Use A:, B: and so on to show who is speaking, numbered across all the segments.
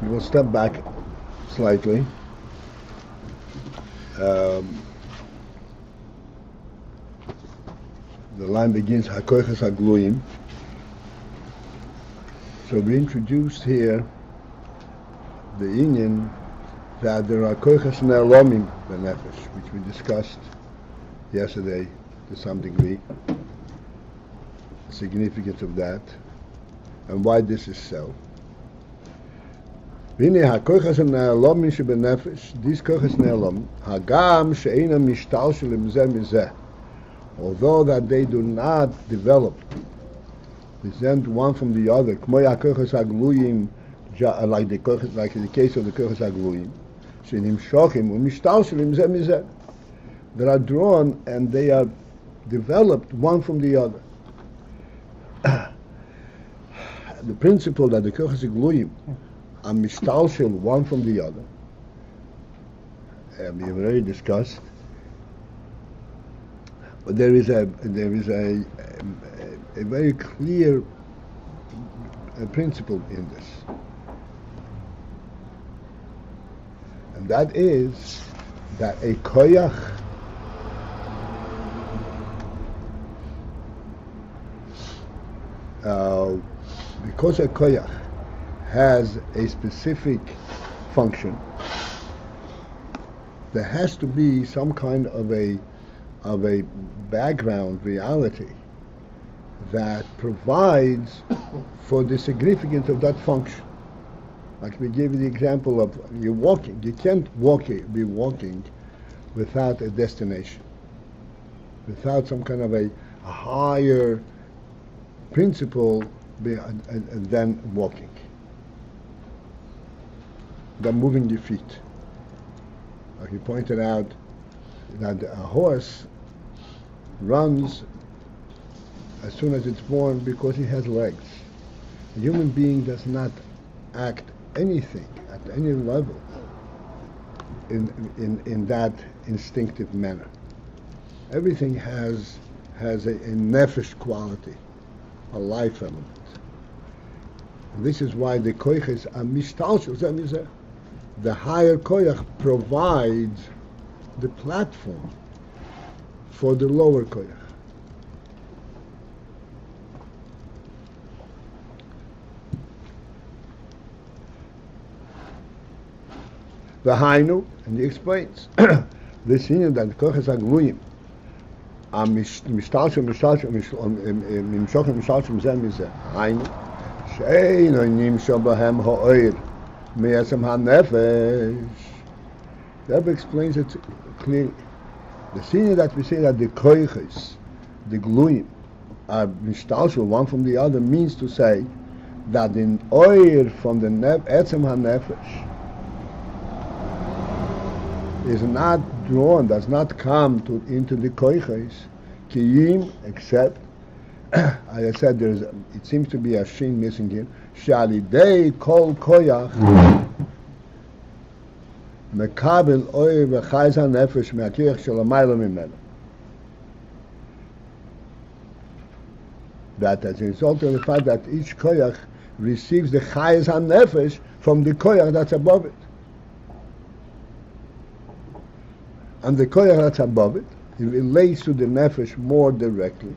A: We will step back slightly. The line begins Hakoiches Hagluyim. So we introduced here the Ayin that there are Koiches Ne'elomim Benefesh, which we discussed yesterday to some degree, the significance of that, and why this is so. These Koiches Ne'elomim, Hagam She'ena Mishtalshelim Zeh Mizeh, although that they do not develop, present one from the other, like the case of the Koiches Hagluyim, She'nim Shochim U'Mishtalshelim Zeh Mizeh, that are drawn and they are developed one from the other. The principle that the Koiches Hagluyim are mishtalshel one from the other, we have already discussed. But there is a very clear principle in this, and that is that a koyach because a koyach has a specific function, there has to be some kind of a background reality that provides for the significance of that function. Like we gave you the example of you're walking. You can't be walking without a destination, without some kind of a higher principle than walking, than moving your feet. Like he pointed out that a horse runs as soon as it's born because he has legs. A human being does not act anything at any level in that instinctive manner. Everything has a nefesh quality, a life element. And this is why the koiches are mishtalshel. The higher koyach provides the platform for the lower koyach. The Hainu, and he explains this union that the Koiches Hagluyim are mishtalshel nimshochim zeh mizeh. Hainu she'eino nimshol b'hem ha'oir me'etzem ha'nefesh. The Rebbe explains it clearly. The senior that we say that the Koiches, the Gluyim, are mishtalshel one from the other means to say that in oir from the etzem ha'nefesh is not drawn, does not come into the koiches, kiyim, except, as I said, it seems to be a shin missing here, shalidei kol koyach, mekabel oy v'chayz ha'nefesh me'akirach shelamayla mimena. That as a result of the fact that each koyach receives the chayz ha'nefesh from the koyach that's above it. And the koyach that's above it, it relates to the nefesh more directly.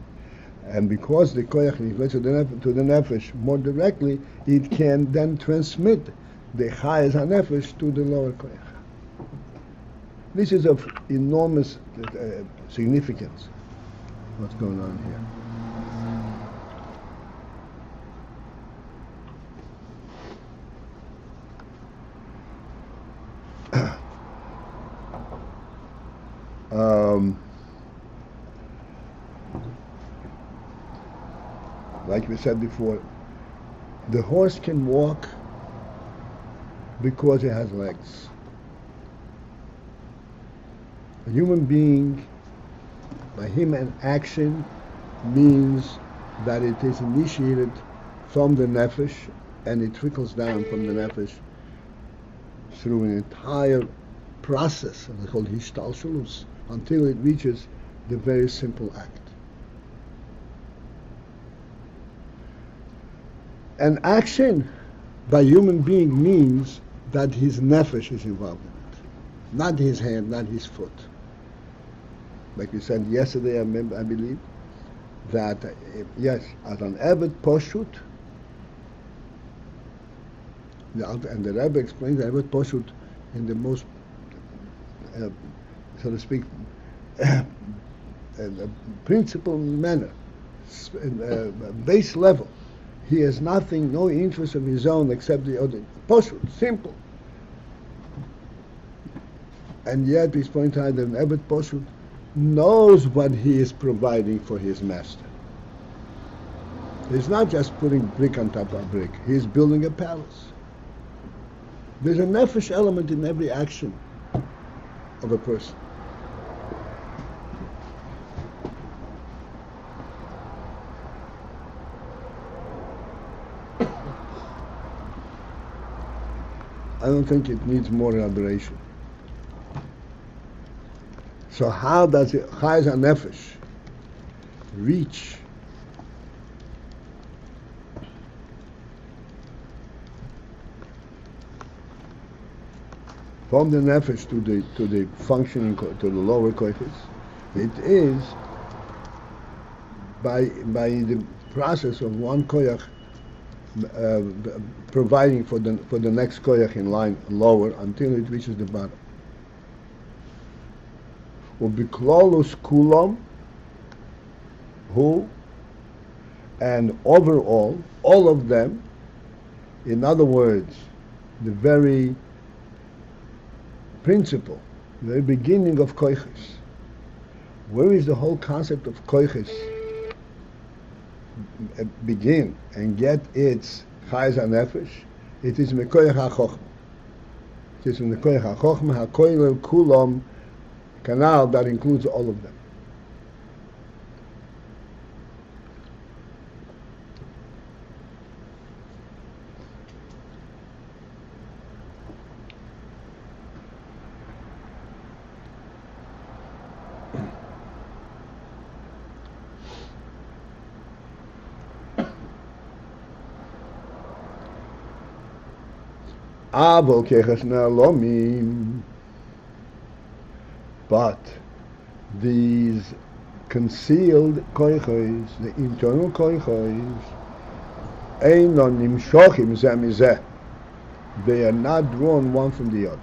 A: And because the koyach relates to the nefesh more directly, it can then transmit the chayes ha-nefesh to the lower koyach. This is of enormous significance, what's going on here. Like we said before, the horse can walk because it has legs. A human being, by him an action means that it is initiated from the nefesh and it trickles down from the nefesh through an entire process called hishtalshelus until it reaches the very simple act. An action by human being means that his nefesh is involved in it, not his hand, not his foot. Like we said yesterday, I believe, that yes, as an Eved Poshut, and the Rebbe explains the Eved Poshut in the most, so to speak, principal manner, base level. He has nothing, no interest of his own except the other. Poshut, simple. And yet, he's pointing out that an Eved Poshut knows what he is providing for his master. He's not just putting brick on top of brick. He's building a palace. There's a nefesh element in every action of a person. I don't think it needs more elaboration. So how does it, Chayz HaNefesh reach from the nefesh to the functioning to the lower koiches? It is by the process of one koyach providing for the next koyach in line lower until it reaches the bottom. Ubiklolus kulam, who, and overall, all of them, in other words, the very principle, the very beginning of koiches. Where is the whole concept of koiches begin and get its chayz hanefesh? It is mekoyach hachochma. It is from the koyach hachochma hakoilel kulam canal that includes all of them. But these concealed koiches, the internal koiches, they are not drawn one from the other.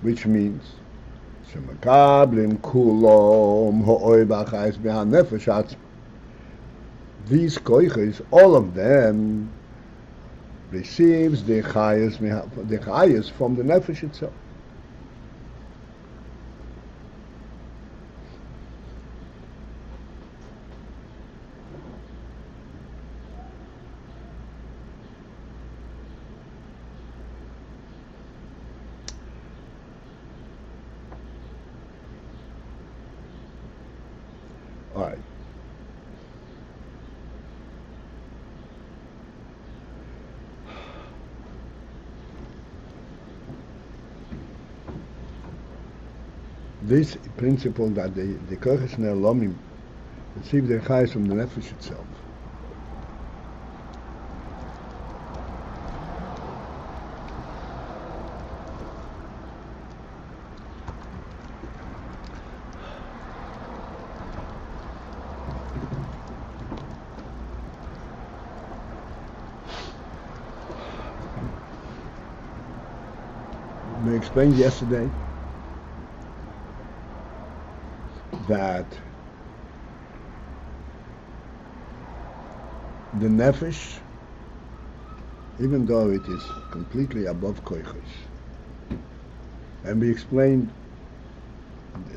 A: Which means, these koiches, all of them, receives the chayas from the nefesh itself. All right. This principle that the koiches ne'elomim receive their chayas from the nefesh itself. We explained yesterday that the nefesh, even though it is completely above koiches, and we explained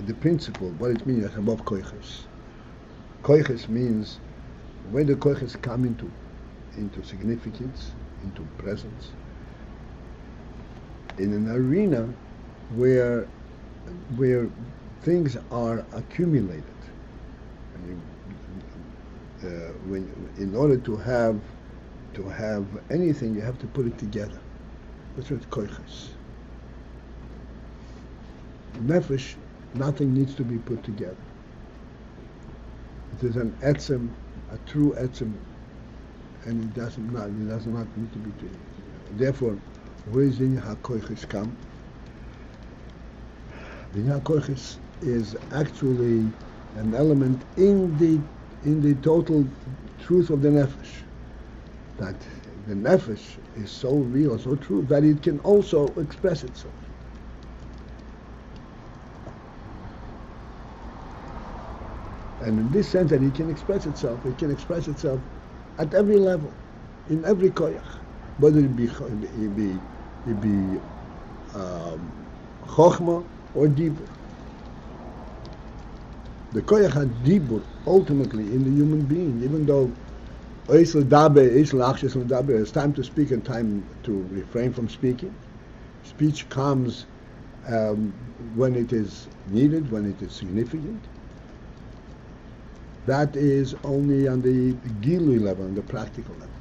A: the principle, what it means as above koiches, Koiches means when the koiches come into significance, into presence, in an arena where things are accumulated. When in order to have anything, you have to put it together. That's what koiches. Nefesh, nothing needs to be put together. It is an etzem, a true etzem, and it does not need to be together. Therefore, where is Din HaKoiches come? Din HaKoiches is actually an element in the total truth of the nefesh. That the nefesh is so real, so true, that it can also express itself. And in this sense that it can express itself at every level, in every koyach, whether it be chokhmah or dibur. The koyach had dibur ultimately in the human being, even though it's time to speak and time to refrain from speaking. Speech comes when it is needed, when it is significant. That is only on the gilui level, on the practical level.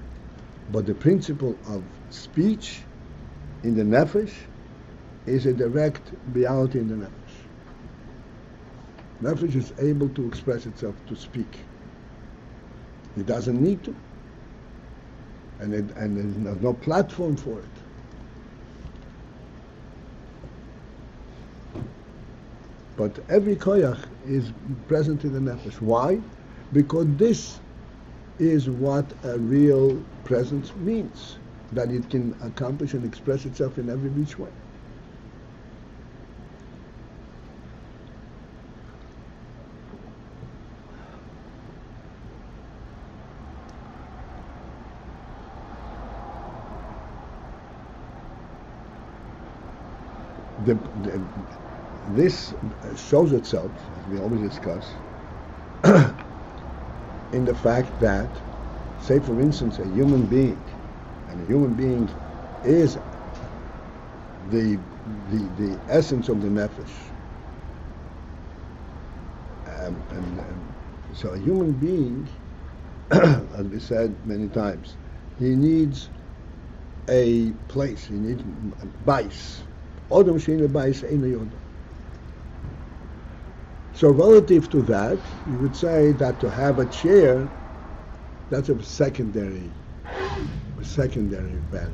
A: But the principle of speech in the nefesh is a direct reality in the nefesh. Nefesh is able to express itself, to speak. It doesn't need to. And there's no platform for it. But every koyach is present in the nefesh. Why? Because this is what a real presence means, that it can accomplish and express itself in every which way. This shows itself, as we always discuss, in the fact that, say for instance, a human being, and a human being is the essence of the nefesh. So a human being, as we said many times, he needs a place, he needs a Beis. Odom she'ein Beis ein Yodom. So relative to that, you would say that to have a chair, that's a secondary value.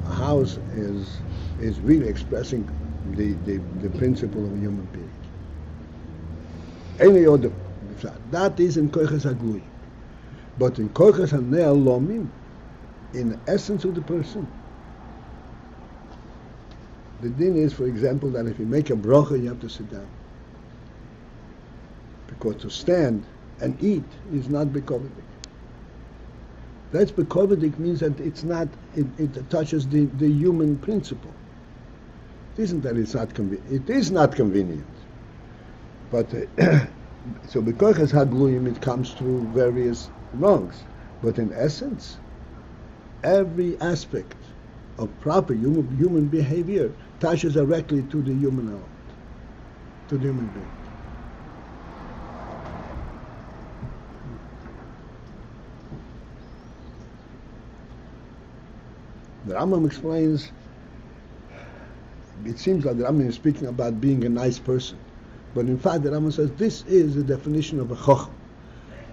A: A house is really expressing the principle of a human being. Ein Yodom. That is in koiches hagluyim. But in koiches hane'alomim, in the essence of the person, the din is, for example, that if you make a bracha, you have to sit down. Because to stand and eat is not bekovidik. That's bekovidik means that it's not, it touches the human principle. It isn't that it's not convenient. It is not convenient. But, so because it's hagluyim, it comes through various wrongs. But in essence, every aspect of proper human behavior touches directly to the human element, to the human being. The Rambam explains, it seems like the Rambam is speaking about being a nice person. But in fact, the Rambam says this is the definition of a chochem.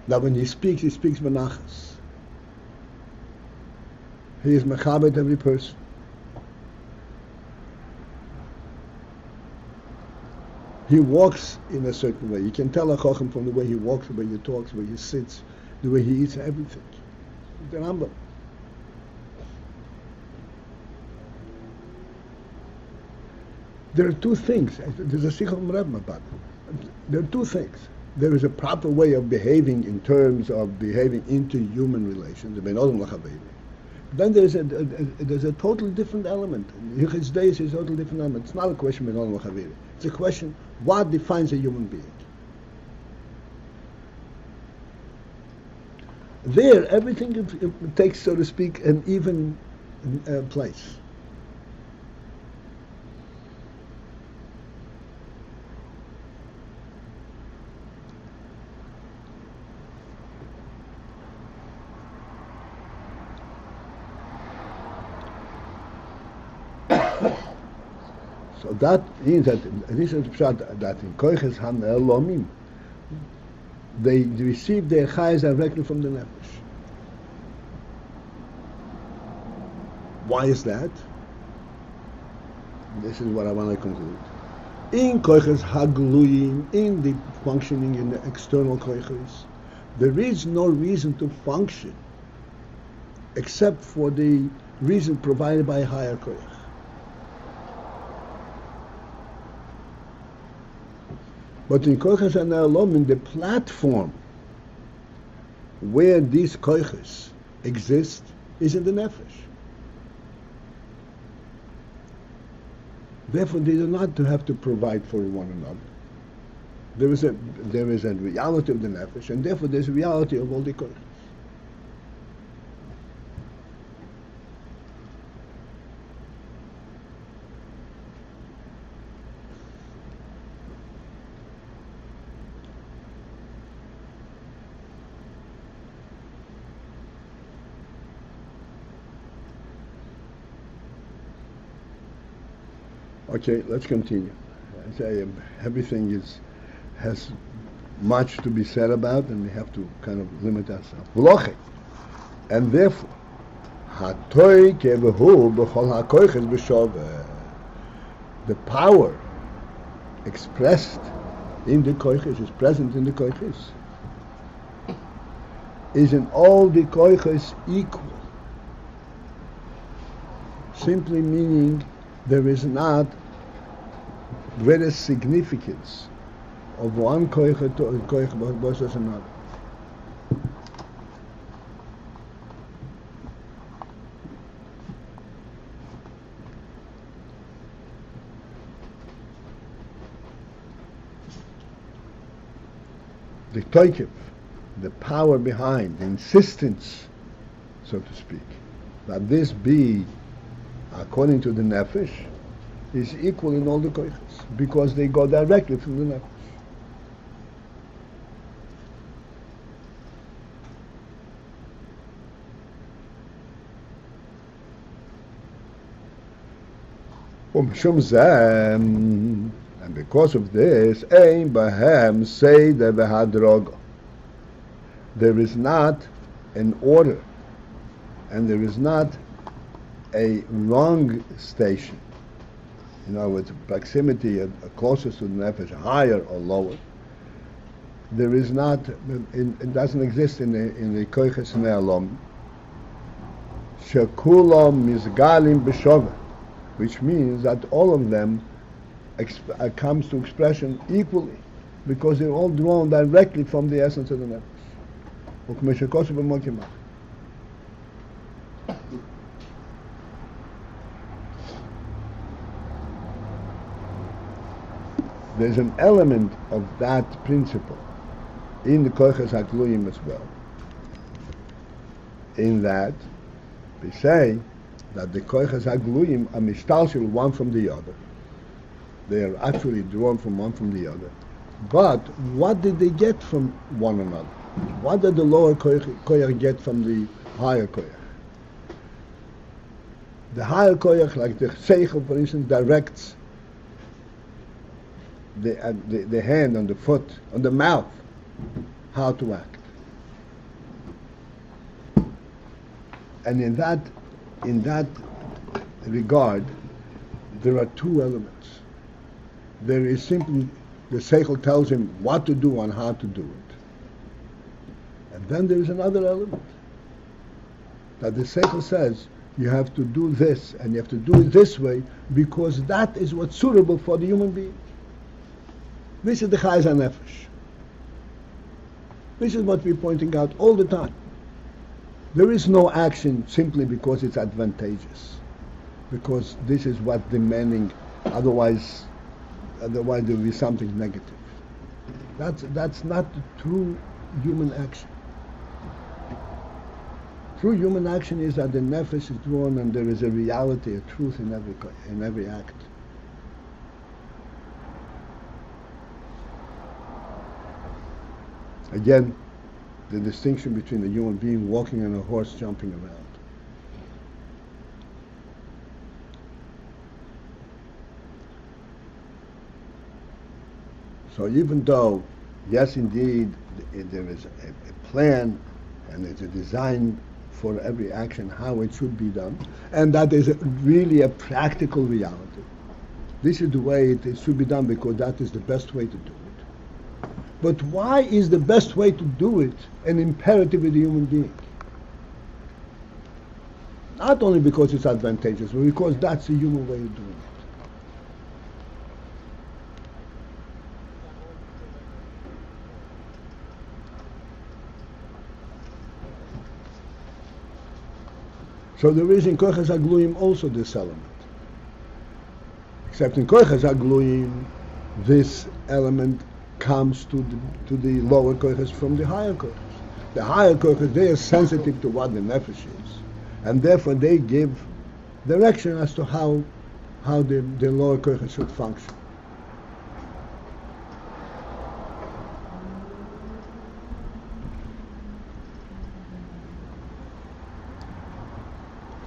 A: That when he speaks menachas. He is mechabed every person. He walks in a certain way. You can tell a chochem from the way he walks, the way he talks, the way he sits, the way he eats, everything. The Rambam. There are two things. There's a Sichel Rebbe about it. There are two things. There is a proper way of behaving in terms of behaving into human relations. Then there's a totally different element. Yichid's days is a totally different element. It's not a question of it's a question, what defines a human being? There, everything it takes, so to speak, an even place. So that means that this is pshat that in koiches hanelomim they receive their chayes directly from the nefesh. Why is that? This is what I want to conclude. In koiches hagluyim, in the functioning in the external koiches, there is no reason to function except for the reason provided by a higher koich. But in koiches hanelomim, the platform where these koiches exist is in the nefesh. Therefore, they do not have to provide for one another. There is a reality of the nefesh, and therefore there is a reality of all the koiches. Okay, let's continue. I say everything has much to be said about, and we have to kind of limit ourselves. V'loche, and therefore, hatoy kevehu b'chol hakoiches b'shove, the power expressed in the koiches is present in the koiches, is in all the koiches equal. Simply meaning there is not greater significance of one koich to a koich versus another. The toikev, the power behind, the insistence, so to speak, that this be according to the nefesh, is equal in all the koiches, because they go directly from the nefesh. And because of this, Ayin Bahem say the v'hadroga. There is not an order, and there is not a wrong station. In other words, proximity closest to the nefesh, higher or lower. There is not. It doesn't exist in the koiches ne'alom. Shekulam mizgalim b'shove, which means that all of them comes to expression equally, because they're all drawn directly from the essence of the nefesh. There's an element of that principle in the koiches hagluyim as well. In that, we say that the koiches hagluyim are mishtalshel one from the other. They are actually drawn from one from the other. But what did they get from one another? What did the lower koich get from the higher koich? The higher koich, like the seichel, for instance, directs the hand on the foot, on the mouth, how to act. And in that regard, there are two elements. There is simply the seichel tells him what to do and how to do it. And then there is another element that the seichel says you have to do this and you have to do it this way because that is what's suitable for the human being. This is the chayes hanefesh. This is what we're pointing out all the time. There is no action simply because it's advantageous, because this is what demanding. Otherwise there will be something negative. That's not the true human action. True human action is that the nefesh is drawn and there is a reality, a truth in every act. Again, the distinction between a human being walking and a horse jumping around. So even though, yes indeed, there is a plan and there's a design for every action, how it should be done, and that is really a practical reality. This is the way it should be done because that is the best way to do it. But why is the best way to do it an imperative of the human being? Not only because it's advantageous, but because that's the human way of doing it. So there is in Koiches HaGluyim also this element. Except in Koiches HaGluyim, this element comes to the lower Koiches from the higher Koiches. The higher Koiches, they are sensitive to what the nefesh is, and therefore they give direction as to how the lower Koiches should function.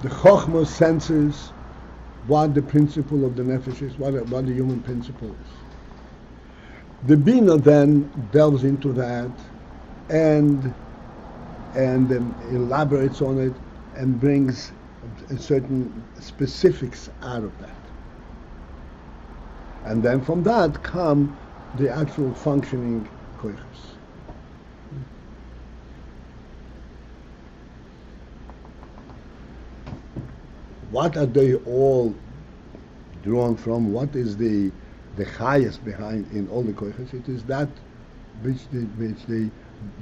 A: The Chochmah senses what the principle of the nefesh is, what the human principle is. The Bina then delves into that and elaborates on it and brings certain specifics out of that. And then from that come the actual functioning koiches. What are they all drawn from? What is the highest behind in all the koiches? It is that which the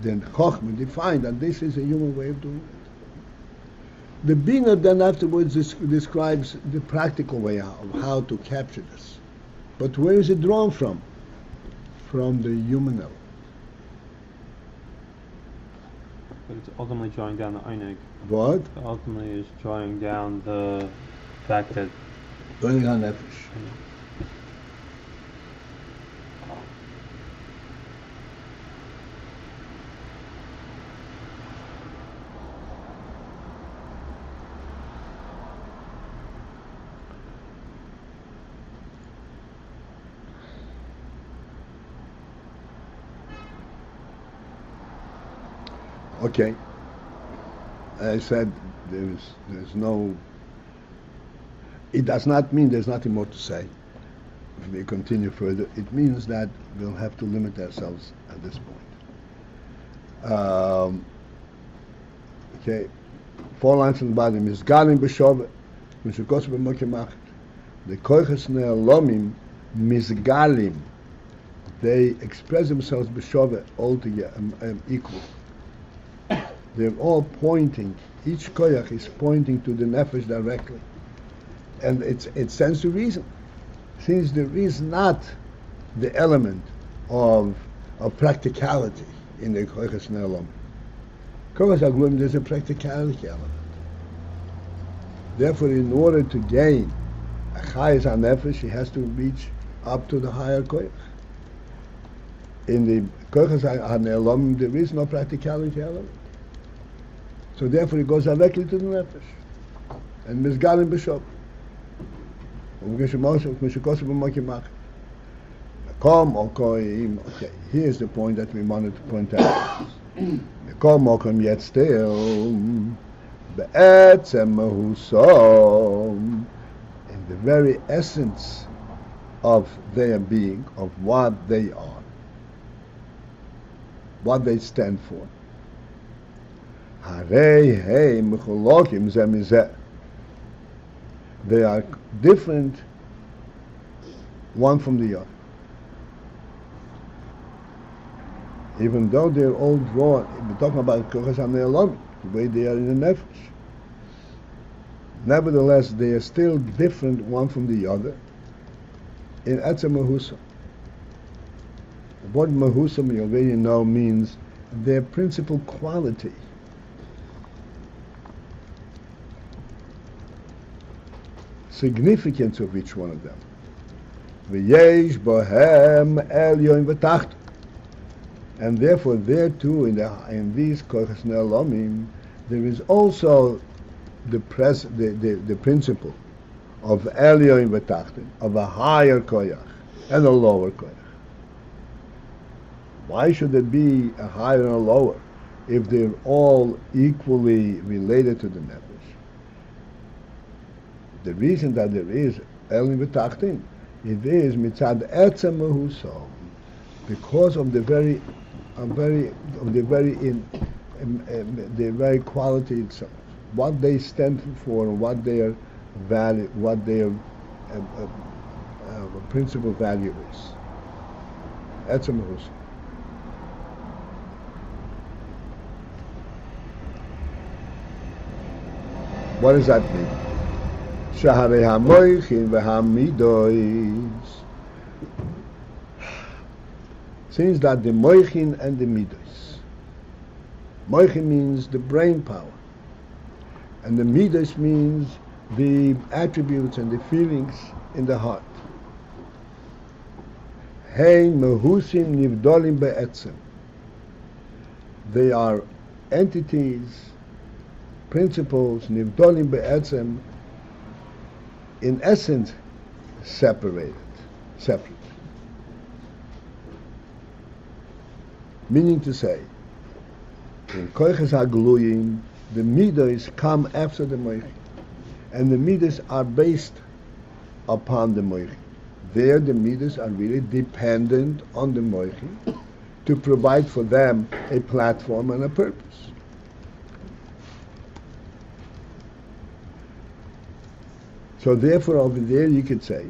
A: Chochmah defined, and this is a human way of doing it. The Bina then afterwards describes the practical way of how to capture this. But where is it drawn from? From the human element.
B: But it's ultimately drawing down the Einig.
A: What?
B: Ultimately is drawing down the fact that...
A: Drawing down nefesh. Okay. I said there's no... It does not mean there's nothing more to say. If we continue further, it means that we'll have to limit ourselves at this point. Okay. 4 lines from the bottom. Mizgalim b'shove, mishukos b'mokimach. The koiches ne'elomim mizgalim. They express themselves b'shove altogether, equal. They're all pointing. Each koyach is pointing to the nefesh directly, and it stands to reason, since there is not the element of practicality in the koyches ne'elom. Koyches HaGluyim, there's a practicality element. Therefore, in order to gain a chayes hanefesh, he has to reach up to the higher koyach. In the koyches ne'elom, there is no practicality element. So therefore it goes directly to the nefesh. And mizgalim b'shov. Okay, here's the point that we wanted to point out. Yet still, in the very essence of their being, of what they are, what they stand for. They are different one from the other. Even though they're all drawn, we're talking about koiches ne'elom, the way they are in the nefesh. Nevertheless, they are still different one from the other in etzem mahusa. The word mahusa, we already know, means their principal quality. significance of each one of them. V'yesh bohem elyon v'tacht. And therefore, there too, in these kochas ne'elamim, there is also the principle of elyon v'tacht, of a higher koyach and a lower koyach. Why should it be a higher and a lower if they're all equally related to the nefesh? The reason that there is elyon v'tachtin, it is mitzad etzem mehuso, because of the very quality itself, what they stand for, what their value, what their principal value is. Etzem mehuso. What does that mean? Shaharei hamoichin v'hamidois. Since that the moichin and the midos. Moichin means the brain power, and the midos means the attributes and the feelings in the heart. Hein mehusim nivdolim be'etzem. They are entities, principles, nivdolim be'etzem, in essence, separate. Meaning to say, in koiches hagluyim, the midos come after the moichin, and the midos are based upon the moichin. There, the midos are really dependent on the moichin to provide for them a platform and a purpose. So therefore, over there you could say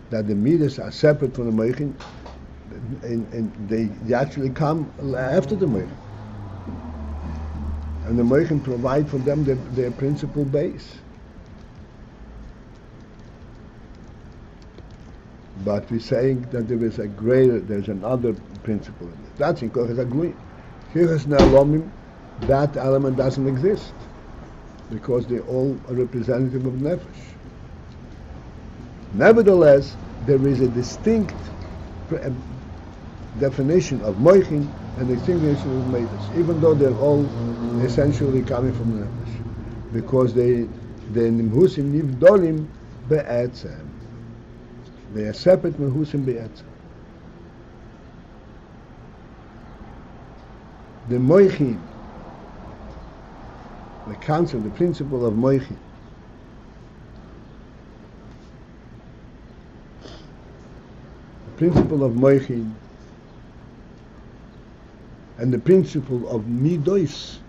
A: that the midos are separate from the moichin, and they actually come after the moichin. And the moichin provide for them their principal base. But we're saying that there's another principle in it. That's in kochas hagluyim. Kochas ne'elamim, that element doesn't exist, because they're all a representative of nefesh. Nevertheless, there is a distinct definition of moichin and a distinct definition of midos, even though they're all essentially coming from the nefesh, because they nimhusim nivdolim be'etzem. They are separate nimhusim be'etzem. The moichin, the concept, the principle of moichin, principle of moichin and the principle of midos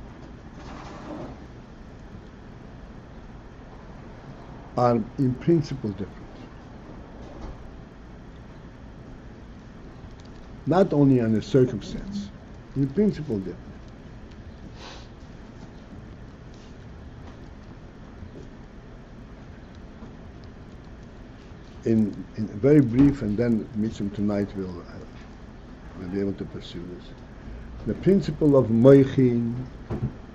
A: are in principle different. Not only on the circumstance, in principle different. In very brief, and then Mitzvah tonight we'll be able to pursue this. The principle of moichin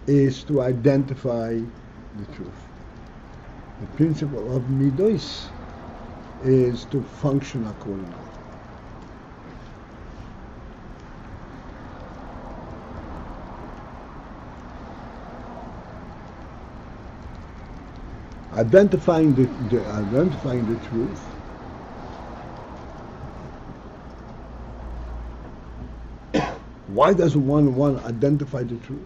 A: is to identify the truth. The principle of midos is to function accordingly. Identifying the truth Why does one identify the truth?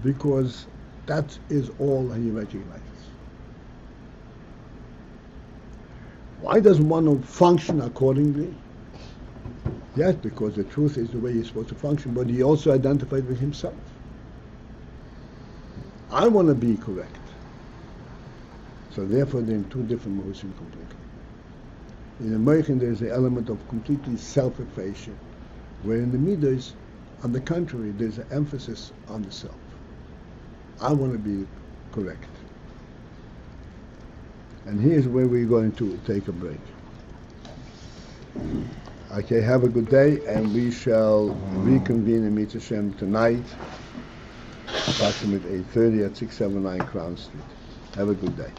A: Because that is all he recognizes. Why does one function accordingly? Yes, because the truth is the way he's supposed to function, but he also identified with himself. I want to be correct. So therefore they're in two different motions completely. In American there's the element of completely self-effacement, where in the Midas, on the contrary, there's an emphasis on the self. I want to be correct. And here's where we're going to take a break. Okay, have a good day, and we shall reconvene in Mitzvah Shem tonight, approximately 8:30 at 679 Crown Street. Have a good day.